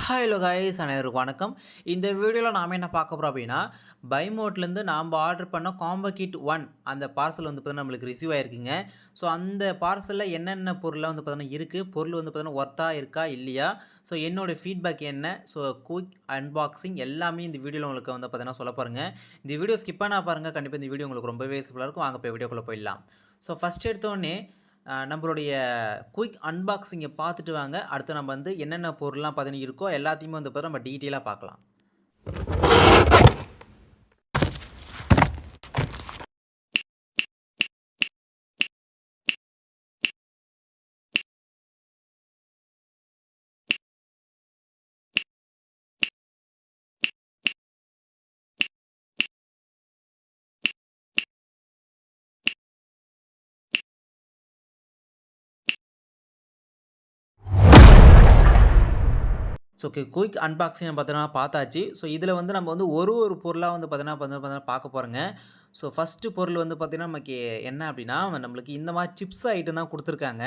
Hello guys அனைவருக்கும் வணக்கம். இந்த வீடியோவில் நாம் என்ன பார்க்க போகிறோம் அப்படின்னா, பைமோட்லேருந்து நாம் ஆர்டர் பண்ண காம்போ கிட் 1 அந்த பார்சல் வந்து பார்த்தீங்கன்னா நம்மளுக்கு ரிசீவ் ஆகிருக்குங்க. ஸோ அந்த பார்சலில் என்னென்ன பொருளாக வந்து பார்த்தீங்கன்னா இருக்குது, பொருள் வந்து பார்த்தீங்கன்னா ஒர்த்தாக இருக்கா இல்லையா, ஸோ என்னோடய ஃபீட்பேக் என்ன, ஸோ குயிக் அன்பாக்சிங் எல்லாமே இந்த வீடியோவில் உங்களுக்கு வந்து பார்த்தீங்கன்னா சொல்ல பாருங்க. இந்த வீடியோ ஸ்கிப் பண்ணால் பாருங்கள், கண்டிப்பாக இந்த வீடியோ உங்களுக்கு ரொம்பவே யூஸ்ஃபுல்லாக இருக்கும். வாங்க போய் வீடியோக்குள்ளே போயிடலாம். ஸோ ஃபஸ்ட் எடுத்தோடனே நம்மளுடைய குயிக் அன்பாக்சிங்கை பார்த்துட்டு வாங்க. அடுத்து நம்ம வந்து என்னென்ன பொருள்லாம் பார்த்தீங்கன்னா இருக்கோ எல்லாத்தையுமே வந்து பார்த்தா நம்ம டீட்டெயிலாக பார்க்கலாம். ஸோ குயிக் அன்பாக்சிங் பார்த்தீங்கன்னா பார்த்தாச்சு. ஸோ இதில் வந்து நம்ம வந்து ஒரு பொருளாக வந்து பார்த்தீங்கன்னா பார்க்க போகிறோங்க. ஸோ ஃபஸ்ட்டு பொருள் வந்து பார்த்திங்கன்னா நமக்கு என்ன அப்படின்னா, நம்மளுக்கு இந்த மாதிரி சிப்ஸ் ஐட்டம் தான் கொடுத்துருக்காங்க.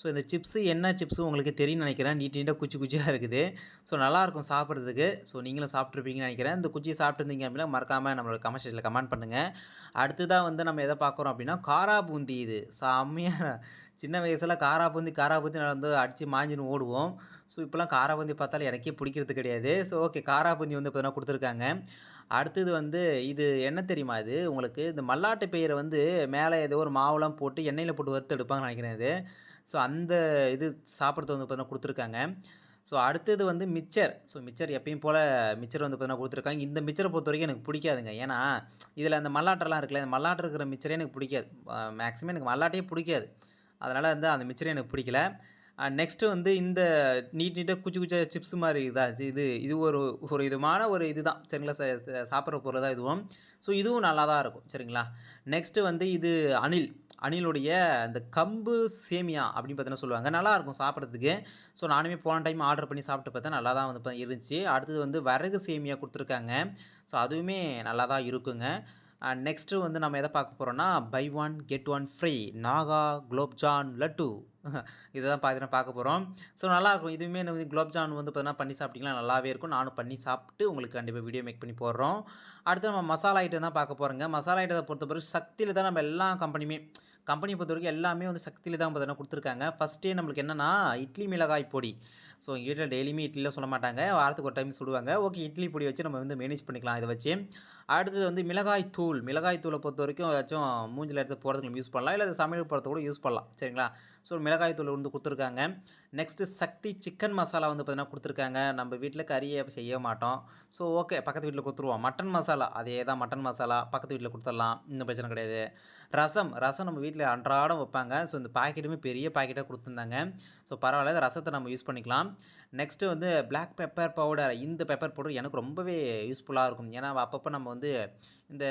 ஸோ இந்த சிப்ஸு என்ன சிப்ஸு உங்களுக்கு தெரியும்னு நினைக்கிறேன். நீட்டாக குச்சி குச்சியாக இருக்குது. ஸோ நல்லாயிருக்கும் சாப்பிட்றதுக்கு. ஸோ நீங்களும் சாப்பிட்ருப்பீங்கன்னு நினைக்கிறேன். இந்த குச்சியை சாப்பிட்டுருந்தீங்க அப்படின்னா மறக்காமல் நம்மளோட கமெண்ட் செக்ஷனில் கமெண்ட் பண்ணுங்கள். அடுத்ததாக வந்து நம்ம எதை பார்க்குறோம் அப்படின்னா, காரா பூந்தி. இது செம்மையாக சின்ன வயசில் காரா பூந்தி வந்து அடித்து மாஞ்சின்னு ஓடுவோம். ஸோ இப்போலாம் காரா பூந்தி பார்த்தாலும் எனக்கே பிடிக்கிறது கிடையாது. ஸோ ஓகே, காரா பூந்தி வந்து பார்த்தீங்கன்னா கொடுத்துருக்காங்க. அடுத்தது வந்து இது என்ன தெரியுமா, இது உங்களுக்கு இந்த மல்லாட்டை பயிரை வந்து மேலே ஏதோ ஒரு மாவுலாம் போட்டு எண்ணெயில் போட்டு வறுத்து எடுப்பாங்கன்னு நினைக்கிறேன் இது. ஸோ அந்த இது சாப்பிட்றது வந்து பார்த்தீங்கன்னா கொடுத்துருக்காங்க. ஸோ அடுத்தது வந்து மிச்சர். ஸோ மிச்சர் எப்பயும் போல் மிச்சர் வந்து பார்த்தீங்கன்னா கொடுத்துருக்காங்க. இந்த மிச்சரை பொறுத்த வரைக்கும் எனக்கு பிடிக்காதுங்க. ஏன்னா இதில் அந்த மல்லாட்டெல்லாம் இருக்குல்ல, அந்த மல்லாட்டை இருக்கிற மிச்சரே எனக்கு பிடிக்காது. மேக்ஸிமம் எனக்கு மல்லாட்டையே பிடிக்காது. அதனால் வந்து அந்த மிச்சரே எனக்கு பிடிக்கல. நெக்ஸ்ட்டு வந்து இந்த நீட்டாக குச்சி குச்சியாக சிப்ஸ் மாதிரி இது ஒரு ஒரு விதமான ஒரு இது தான் சரிங்களா, சாப்பிட்ற பொருள் தான் இதுவும். ஸோ இதுவும் நல்லா தான் இருக்கும் சரிங்களா. நெக்ஸ்ட்டு வந்து இது அணிலுடைய அந்த கம்பு சேமியா அப்படின்னு பார்த்தீங்கன்னா சொல்லுவாங்க. நல்லாயிருக்கும் சாப்பிட்றதுக்கு. ஸோ நானுமே போன டைம் ஆர்டர் பண்ணி சாப்பிட்டு பார்த்தேன், நல்லா தான் வந்து இருந்துச்சு. அடுத்தது வந்து வரகு சேமியா கொடுத்துருக்காங்க. ஸோ அதுவுமே நல்லா தான் இருக்குங்க. நெக்ஸ்ட்டு வந்து நம்ம எதை பார்க்க போகிறோம்னா, buy one get one free நாகா குலோப்ஜான் லட்டு இதுதான் பார்த்தீங்கன்னா பார்க்க போகிறோம். ஸோ நல்லாயிருக்கும். இதுவுமே வந்து குலோப்ஜான் வந்து பார்த்தீங்கன்னா பண்ணி சாப்பிட்டிங்கன்னா நல்லாவே இருக்கும். நானும் பண்ணி சாப்பிட்டு உங்களுக்கு கண்டிப்பாக வீடியோ மேக் பண்ணி போடுறோம். அடுத்து நம்ம மசாலா ஐட்டம் தான் பார்க்க போகிறோங்க. மசாலா ஐட்டத்தை பொறுத்தவரை சக்தியில் தான் நம்ம எல்லா கம்பெனியை பொறுத்த வரைக்கும் எல்லாமே வந்து சக்தியில் தான் பார்த்தீங்கன்னா கொடுத்துருக்காங்க. ஃபஸ்ட்டே நம்மளுக்கு என்னென்னா இட்லி மிளகாய் பொடி. ஸோ எங்கள் வீட்டில் டெய்லியுமே இட்லிலாம் சொல்ல மாட்டாங்க, வாரத்துக்கு ஒரு டைம் சுடுவாங்க. ஓகே, இட்லி பொடி வச்சு நம்ம வந்து மேனேஜ் பண்ணிக்கலாம் இதை வச்சு. அடுத்தது வந்து மிளகாய் தூளை பொறுத்த வரைக்கும் ஏதாச்சும் மூஞ்சில் எடுத்து போகிறதுக்கு நம்ம யூஸ் பண்ணலாம், இல்லை சமையல் போகிறதுக்கு கூட யூஸ் பண்ணலாம் சரிங்களா. ஸோ மிளகாய் தூள் வந்து கொடுத்துருக்காங்க. நெக்ஸ்ட்டு சக்தி சிக்கன் மசாலா வந்து பார்த்தீங்கன்னா கொடுத்துருக்காங்க. நம்ம வீட்டில் கறியை செய்ய மாட்டோம். ஸோ ஓகே, பக்கத்து வீட்டில் கொடுத்துருவோம். மட்டன் மசாலா, அதே தான் மட்டன் மசாலா பக்கத்து வீட்டில் கொடுத்துடலாம், இந்த பிரச்சனை கிடையாது. ரசம் நம்ம வீட்டில் அன்றாடம் வைப்பாங்க. ஸோ இந்த பாக்கெட்டுமே பெரிய பாக்கெட்டாக கொடுத்துருந்தாங்க. ஸோ பரவாயில்ல, ரசத்தை நம்ம யூஸ் பண்ணிக்கலாம். நெக்ஸ்ட்டு வந்து பிளாக் பெப்பர் பவுடர். இந்த பெப்பர் பவுடர் எனக்கு ரொம்பவே யூஸ்ஃபுல்லாக இருக்கும். ஏன்னா அப்பப்போ நம்ம வந்து இந்த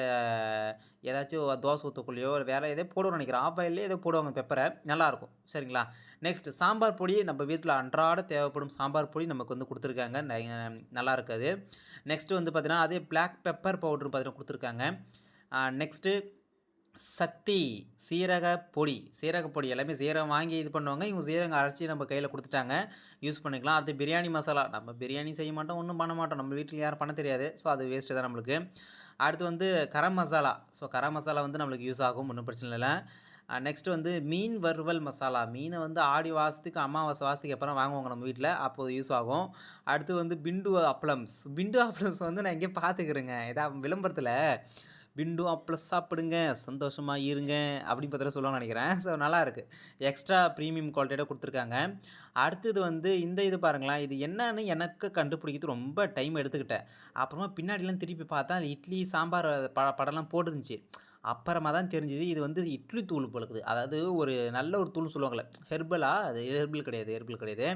ஏதாச்சும் தோசை ஊற்றக்குள்ளேயோ வேறு எதோ போடுவோம்னு நினைக்கிறேன், ஆஃப் ஆயிலே ஏதோ போடுவாங்க பெப்பரை, நல்லாயிருக்கும் சரிங்களா. நெக்ஸ்ட்டு சாம்பார் பொடி. நம்ம வீட்டில் அன்றாட தேவைப்படும் சாம்பார் பொடி நமக்கு வந்து கொடுத்துருக்காங்க, நல்லா இருக்காது. நெக்ஸ்ட்டு வந்து பார்த்திங்கன்னா அதே பிளாக் பெப்பர் பவுடர் பார்த்திங்கன்னா கொடுத்துருக்காங்க. நெக்ஸ்ட்டு சக்தி சீரக பொடி. எல்லாமே சீரகம் வாங்கி இது பண்ணுவாங்க, இவங்க சீரகம் அரைச்சி நம்ம கையில் கொடுத்துட்டாங்க, யூஸ் பண்ணிக்கலாம். அடுத்து பிரியாணி மசாலா. நம்ம பிரியாணி செய்ய மாட்டோம், ஒன்றும் பண்ண மாட்டோம், நம்ம வீட்டில் யாரும் பண்ண தெரியாது. ஸோ அது வேஸ்ட்டு தான் நம்மளுக்கு. அடுத்து வந்து கரம் மசாலா. ஸோ கரம் மசாலா வந்து நம்மளுக்கு யூஸ் ஆகும், ஒன்றும் பிரச்சனை இல்லை. நெக்ஸ்ட்டு வந்து மீன் வறுவல் மசாலா. மீனை வந்து ஆடி வாசத்துக்கு அமாவாசை வாசத்துக்கு அப்புறம் வாங்குவாங்க நம்ம வீட்டில், அப்போது யூஸ் ஆகும். அடுத்து வந்து பிண்டு அப்ளம்ஸ் வந்து நான் எங்கேயும் பார்த்துக்கிறேங்க, ஏதாவது விளம்பரத்தில் பிண்டு ப்ளஸ் சாப்பிடுங்க, சந்தோஷமாக இருங்க அப்படின்னு பார்த்தா சொல்லுவாங்க நினைக்கிறேன். ஸோ நல்லாயிருக்கு, எக்ஸ்ட்ரா ப்ரீமியம் குவாலிட்டியோட கொடுத்துருக்காங்க. அடுத்தது வந்து இந்த இது பாருங்களேன், இது என்னன்னு எனக்கு கண்டுபிடிக்கிறது ரொம்ப டைம் எடுத்துக்கிட்டேன். அப்புறமா பின்னாடிலாம் திருப்பி பார்த்தா இட்லி சாம்பார் படம்லாம் போட்டுருந்துச்சு. அப்புறமா தான் தெரிஞ்சுது இது வந்து இட்லி தூள் போலுக்குது. அதாவது ஒரு நல்ல ஒரு தூள் சொல்லுவாங்களே, அது ஹெர்பல் கிடையாது.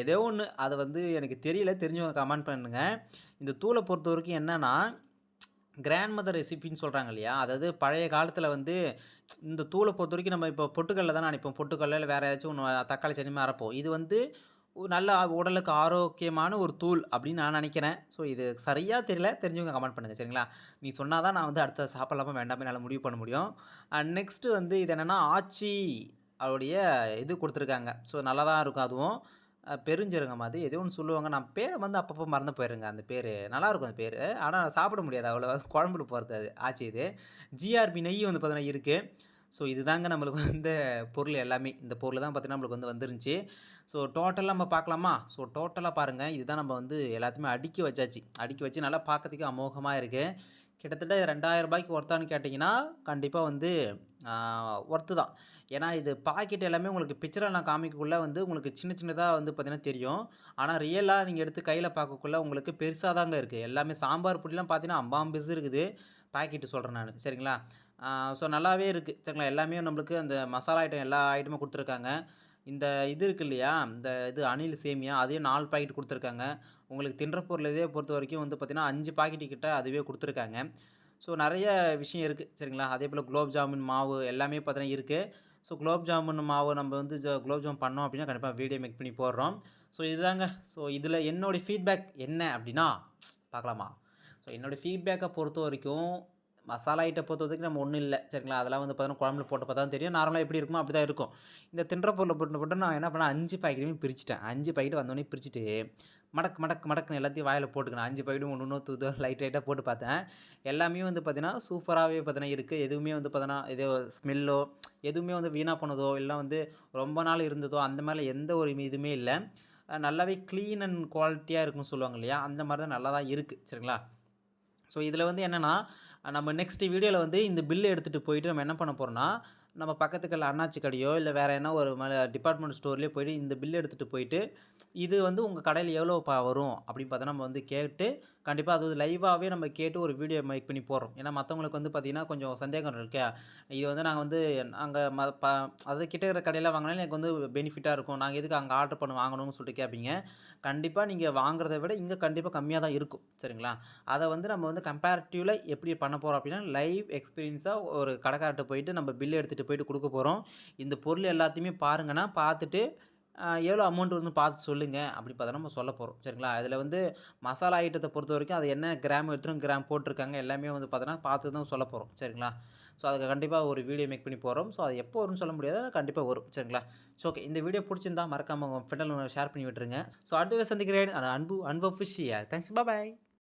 ஏதோ ஒன்று, அதை வந்து எனக்கு தெரியல, தெரிஞ்சவங்க கமெண்ட் பண்ணுங்கள். இந்த தூளை பொறுத்த வரைக்கும் என்னென்னா, கிராண்ட் மதர் ரெசிபின்னு சொல்கிறாங்க இல்லையா, அதாவது பழைய காலத்தில் வந்து இந்த தூளை பொறுத்த வரைக்கும் நம்ம இப்போ பொட்டுக்கல்ல தானே அனுப்போம், பொட்டுக்கல்ல இல்லை வேறு ஏதாச்சும் ஒன்று தக்காளி சட்னிமா அரைப்போம். இது வந்து நல்ல உடலுக்கு ஆரோக்கியமான ஒரு தூள் அப்படின்னு நான் நினைக்கிறேன். ஸோ இது சரியாக தெரியல, தெரிஞ்சவங்க கமெண்ட் பண்ணுங்கள் சரிங்களா. நீ சொன்னால் தான் நான் வந்து அடுத்த சாப்பிட்லாமா வேண்டாமே என்னால் முடிவு பண்ண முடியும். நெக்ஸ்ட்டு வந்து இது என்னென்னா ஆச்சி அவருடைய இது கொடுத்துருக்காங்க. ஸோ நல்லா தான் இருக்கும் அதுவும். பெருஞ்சீரகம் அது ஏதோ ஒண்ணு சொல்லுவாங்க. நான் பேர வந்து அப்பப்போ மறந்து போயிருங்க அந்த பேரு. நல்லாயிருக்கும் அந்த பேரு. ஆனா சாப்பிட முடியாது அவ்வளவா. குழம்புல போடுறது அது ஆச்சு இது. ஜிஆர்பி நெய் வந்து பார்த்தீங்கன்னா இருக்கு. ஸோ இதுதாங்க நம்மளுக்கு வந்த பொருள் எல்லாமே. இந்த பொருள் தான் பார்த்தீங்கன்னா நம்மளுக்கு வந்து வந்துருந்துச்சு. ஸோ டோட்டலா நம்ம பார்க்கலாமா? ஸோ டோட்டலா பாருங்க. இதுதான் நம்ம வந்து எல்லாத்தையுமே அடுக்கி வச்சாச்சு. அடுக்கி வச்சு நல்லா பார்க்கறதுக்கு அமோகமா இருக்கு. கிட்டத்தட்ட ரூ. 2000க்கு ஒர்த்தான்னு கேட்டிங்கன்னா, கண்டிப்பா வந்து ஆ ஒர்த்து தான். ஏன்னா இது பாக்கெட் எல்லாமே உங்களுக்கு பிக்சரா நான் காமிக்கக்குள்ள வந்து உங்களுக்கு சின்ன சின்னதா வந்து பார்த்தீங்கன்னா தெரியும். ஆனா ரியலா நீங்க எடுத்து கையில பார்க்கக்குள்ள உங்களுக்கு பெருசா தாங்க இருக்கு. எல்லாமே சாம்பார் பொடிலாம் பார்த்தீங்கன்னா, அம்பாம் பெருசு இருக்குது. பாக்கெட்டு சொல்றேன் நானு. சரிங்களா? ஸோ நல்லாவே இருக்கு. சரிங்களா? எல்லாமே நம்மளுக்கு அந்த மசாலா ஐட்டம் எல்லா ஐட்டமும் குடுத்துருக்காங்க. இந்த இது இருக்கு இல்லையா? இந்த இது அணில் சேமியா அதையும் 4 பாக்கெட் குடுத்துருக்காங்க. உங்களுக்கு தின்ற பொருள் இதே பொறுத்தவரைக்கும் வந்து பார்த்தீங்கன்னா, 5 பாக்கெட்டு கிட்ட அதுவே குடுத்துருக்காங்க. ஸோ நெறைய விஷயம் இருக்கு. சரிங்களா? அதேபோல குலோப் ஜாமுன் மாவு எல்லாமே பார்த்தீங்கன்னா இருக்கு. ஸோ குலோப் ஜாமுன் மாவு நம்ம வந்து குலோப் ஜாமுன் பண்ணோம் அப்டின்னா, கண்டிப்பா வீடியோ மேக் பண்ணி போடுறோம். ஸோ இதுதாங்க. ஸோ இதில என்னோட ஃபீட்பேக் என்ன அப்டின்னா, பார்க்கலாமா? ஸோ என்னோட ஃபீட்பேக்க பொறுத்தவரைக்கும் மசாலா ஐட்ட பொறுத்தவரைக்கும் நம்ம ஒண்ணும் இல்ல. சரிங்களா? அதெல்லாம் வந்து பார்த்தீங்கன்னா, குழம்புல போட்டு பார்த்தா தான் தெரியும். நார்மலா எப்படி இருக்குமோ அப்படி தான் இருக்கும். இந்த தின்ற பொருள போட்டு நான் என்ன பண்ணேன் 5 பாக்கெட்டுமே பிரிச்சுட்டேன். 5 பாக்கெட் வந்தோனே பிரிச்சுட்டு, மடக்கு மடக்கு மடக்குன்னு எல்லாத்தையும் வாயில போட்டுக்கினேன். 5 பாக்கெட்டும் ஒண்ணு ஒண்ணு தூது லைட்டா போட்டு பார்த்தேன். எல்லாமே வந்து பார்த்தீங்கன்னா, சூப்பராவே பார்த்தீங்கன்னா இருக்கு. எதுவுமே வந்து பார்த்தீங்கன்னா, ஏதோ ஸ்மெல்லோ எதுவுமே வந்து வீணா போனதோ, இல்ல வந்து ரொம்ப நாள் இருந்ததோ, அந்த மாரிலாம் எந்த ஒரு இதுவுமே இல்ல. நல்லாவே கிளீன் அண்ட் குவாலிட்டியா இருக்குன்னு சொல்லுவாங்க இல்லையா? அந்த மாரி தான் நல்லா தான் இருக்கு. சரிங்களா? ஸோ இதில வந்து என்னன்னா, நம்ம நெக்ஸ்ட் வீடியோல வந்து இந்த பில் எடுத்துட்டு போயிட்டு நம்ம என்ன பண்ண போறோம்னா, நம்ம பக்கத்துக்கு உள்ள அண்ணாச்சி கடையோ, இல்ல வேற என்ன ஒரு டிபார்ட்மெண்ட் ஸ்டோர்லயோ போயிட்டு இந்த பில் எடுத்துட்டு போயிட்டு, இது வந்து உங்க கடையில எவ்வளோப்பா வரும்? அப்படின்னு பார்த்தா நம்ம வந்து கேட்டு, கண்டிப்பா அது லைவாவே நம்ம கேட்டு ஒரு வீடியோ மேக் பண்ணி போடுறோம். ஏன்னா மத்தவங்களுக்கு வந்து பார்த்தீங்கன்னா, கொஞ்சம் சந்தேகம் இருக்கா? இது வந்து நாங்க வந்து நாங்க அதாவது கிட்ட இருக்கிற கடையில வாங்குனாலும் எனக்கு வந்து பெனிஃபிட்டா இருக்கும். நாங்க எதுக்கு அங்க ஆர்டர் பண்ணி வாங்கணும்னு சொல்லிட்டு கேட்பீங்க. கண்டிப்பா நீங்க வாங்குறத விட இங்க கண்டிப்பா கம்மியா தான் இருக்கும். சரிங்களா? அத வந்து நம்ம வந்து கம்பேரிட்டிவ்ல எப்படி பண்ண போறோம் அப்படின்னா, லைவ் எக்ஸ்பீரியன்ஸா ஒரு கடைக்காரர்ட்ட போயிட்டு நம்ம பில் எடுத்துட்டு போயிட்டு குடுக்க போறோம். இந்த பொருள் எல்லாத்தையுமே பாருங்கண்ணா, பார்த்துட்டு எவ்வளோ அமௌண்ட் வருதுன்னு பார்த்து சொல்லுங்க. அப்படி பார்த்தா நம்ம சொல்ல போறோம். சரிங்களா? அதில வந்து மசாலா ஐட்டத்த பொறுத்தவரைக்கும் அது என்ன கிராம் எத்தன கிராம் போட்டிருக்காங்க எல்லாமே வந்து பார்த்தோன்னா, பார்த்து தான் சொல்ல போறோம். சரிங்களா? ஸோ அதுக்கு கண்டிப்பா ஒரு வீடியோ மேக் பண்ணி போடுறோம். ஸோ அது எப்போ வரும்னு சொல்ல முடியாது. ஆனா கண்டிப்பா வரும். சரிங்களா? So okay. இந்த வீடியோ புடிச்சிருந்தா மறக்காம உங்க ஃப்ரெண்டுகளுக்கு ஷேர் பண்ணி விட்டுருங்க. ஸோ அடுத்த வீடியோல சந்திக்கிறேன். அன்பு அன்பு அஃபிஷியல். தேங்க்ஸ். பாய்.